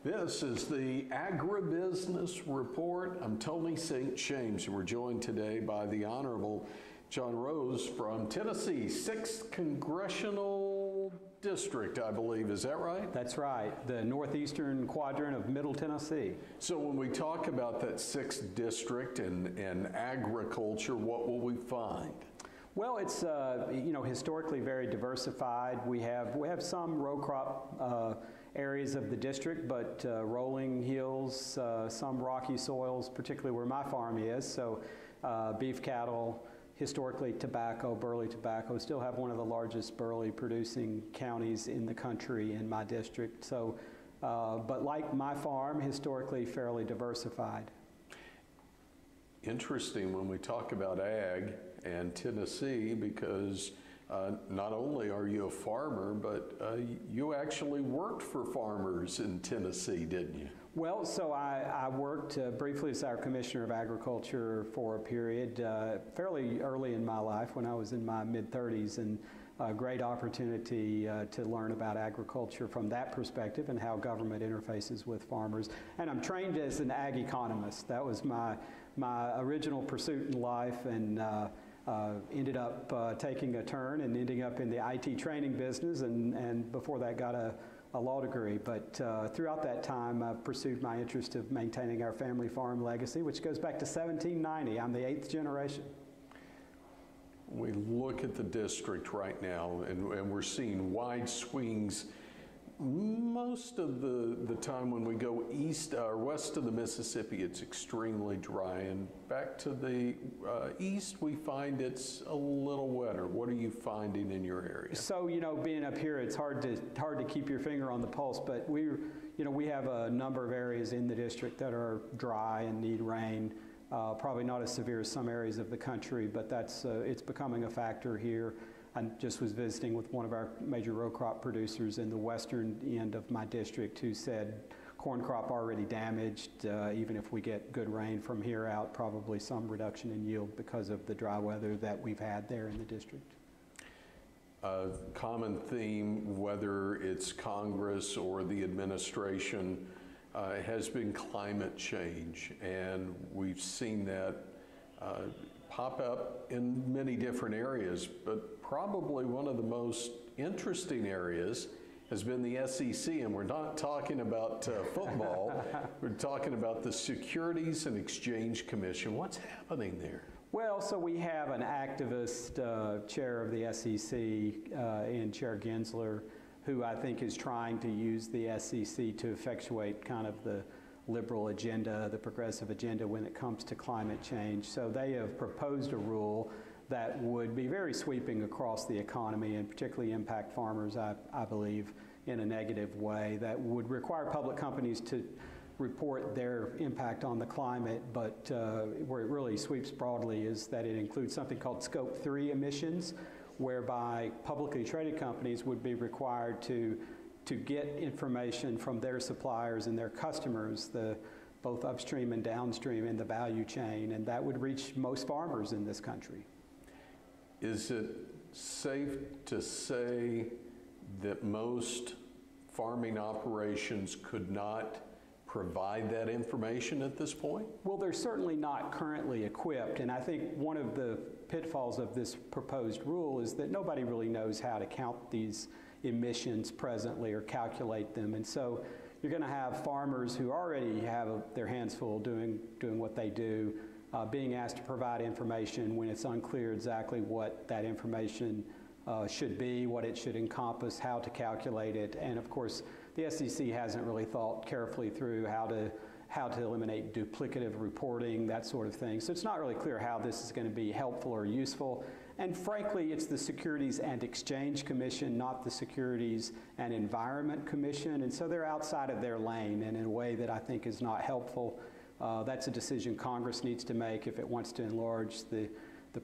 This is the Agribusiness Report. I'm Tony St. James, and we're joined today by the Honorable John Rose from Tennessee, 6th Congressional District, I believe. Is that right? That's right, the northeastern quadrant of Middle Tennessee. So when we talk about that 6th District and agriculture, what will we find? Well, it's historically very diversified. We have some row crop areas of the district, but rolling hills, some rocky soils, particularly where my farm is. So beef cattle, historically tobacco, burley tobacco. Still have one of the largest burley producing counties in the country in my district. So, but like my farm, historically fairly diversified. Interesting when we talk about ag and Tennessee, because not only are you a farmer, but you actually worked for farmers in Tennessee, didn't you? Well, so I worked briefly as our Commissioner of Agriculture for a period fairly early in my life when I was in my mid-30s, and a great opportunity to learn about agriculture from that perspective and how government interfaces with farmers. And I'm trained as an ag economist. That was my original pursuit in life, and ended up taking a turn and ending up in the IT training business, and before that got a law degree. But throughout that time, I pursued my interest of maintaining our family farm legacy, which goes back to 1790. I'm the 8th generation. We look at the district right now, and we're seeing wide swings. Most of the time when we go east or west of the Mississippi, it's extremely dry, and back to the east, we find it's a little wetter. What are you finding in your area? So, being up here, it's hard to keep your finger on the pulse, but we have a number of areas in the district that are dry and need rain. Probably not as severe as some areas of the country, but it's becoming a factor here. I just was visiting with one of our major row crop producers in the western end of my district who said corn crop already damaged. Even if we get good rain from here out, probably some reduction in yield because of the dry weather that we've had there in the district. A common theme, whether it's Congress or the administration, has been climate change, and we've seen that pop up in many different areas, but probably one of the most interesting areas has been the SEC, and we're not talking about football, we're talking about the Securities and Exchange Commission. What's happening there? Well, so we have an activist chair of the SEC in Chair Gensler, who I think is trying to use the SEC to effectuate kind of the liberal agenda, the progressive agenda when it comes to climate change. So they have proposed a rule that would be very sweeping across the economy and particularly impact farmers, I believe, in a negative way, that would require public companies to report their impact on the climate, but where it really sweeps broadly is that it includes something called Scope 3 emissions, whereby publicly traded companies would be required to get information from their suppliers and their customers, both upstream and downstream in the value chain, and that would reach most farmers in this country. Is it safe to say that most farming operations could not provide that information at this point? Well, they're certainly not currently equipped, and I think one of the pitfalls of this proposed rule is that nobody really knows how to count these emissions presently or calculate them, and so you're going to have farmers who already have their hands full doing what they do, being asked to provide information when it's unclear exactly what that information should be, what it should encompass, how to calculate it, and of course the SEC hasn't really thought carefully through how to eliminate duplicative reporting, that sort of thing. So it's not really clear how this is going to be helpful or useful. And frankly, it's the Securities and Exchange Commission, not the Securities and Environment Commission. And so they're outside of their lane, and in a way that I think is not helpful. That's a decision Congress needs to make if it wants to enlarge the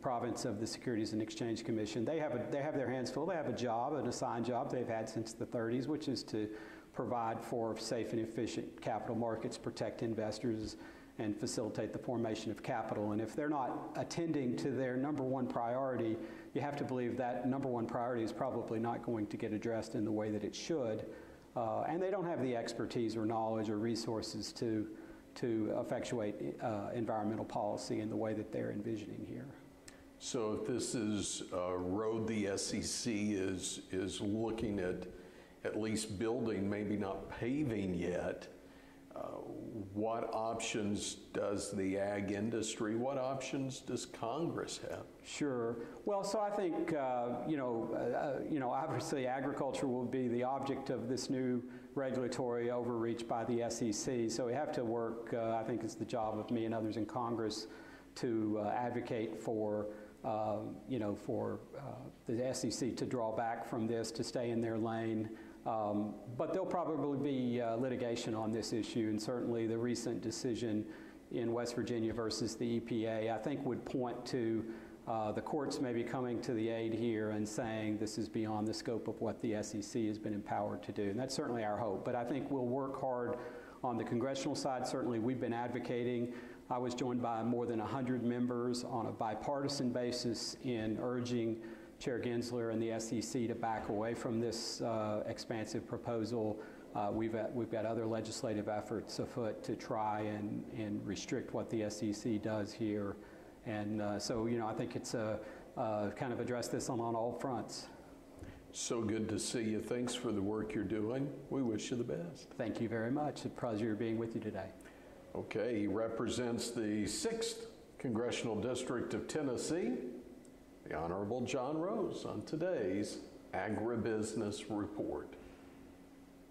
province of the Securities and Exchange Commission. They have their hands full. They have a job, an assigned job they've had since the 30s, which is to provide for safe and efficient capital markets, protect investors, and facilitate the formation of capital. And if they're not attending to their number one priority, you have to believe that number one priority is probably not going to get addressed in the way that it should. and they don't have the expertise or knowledge or resources to effectuate environmental policy in the way that they're envisioning here. So if this is a road the SEC is looking at least building, maybe not paving yet, what options does the ag industry, what options does Congress have? Sure. Well, so I think, obviously agriculture will be the object of this new regulatory overreach by the SEC. So we have to work, I think it's the job of me and others in Congress to advocate for, the SEC to draw back from this, to stay in their lane. But there'll probably be litigation on this issue, and certainly the recent decision in West Virginia versus the EPA, I think, would point to the courts maybe coming to the aid here and saying this is beyond the scope of what the SEC has been empowered to do. And that's certainly our hope. But I think we'll work hard on the congressional side. Certainly we've been advocating. I was joined by more than 100 members on a bipartisan basis in urging Chair Gensler and the SEC to back away from this expansive proposal. We've got other legislative efforts afoot to try and restrict what the SEC does here. And so, I think it's kind of address this on all fronts. So good to see you. Thanks for the work you're doing. We wish you the best. Thank you very much. It's a pleasure being with you today. Okay, he represents the 6th Congressional District of Tennessee. The Honorable John Rose on today's Agribusiness Report.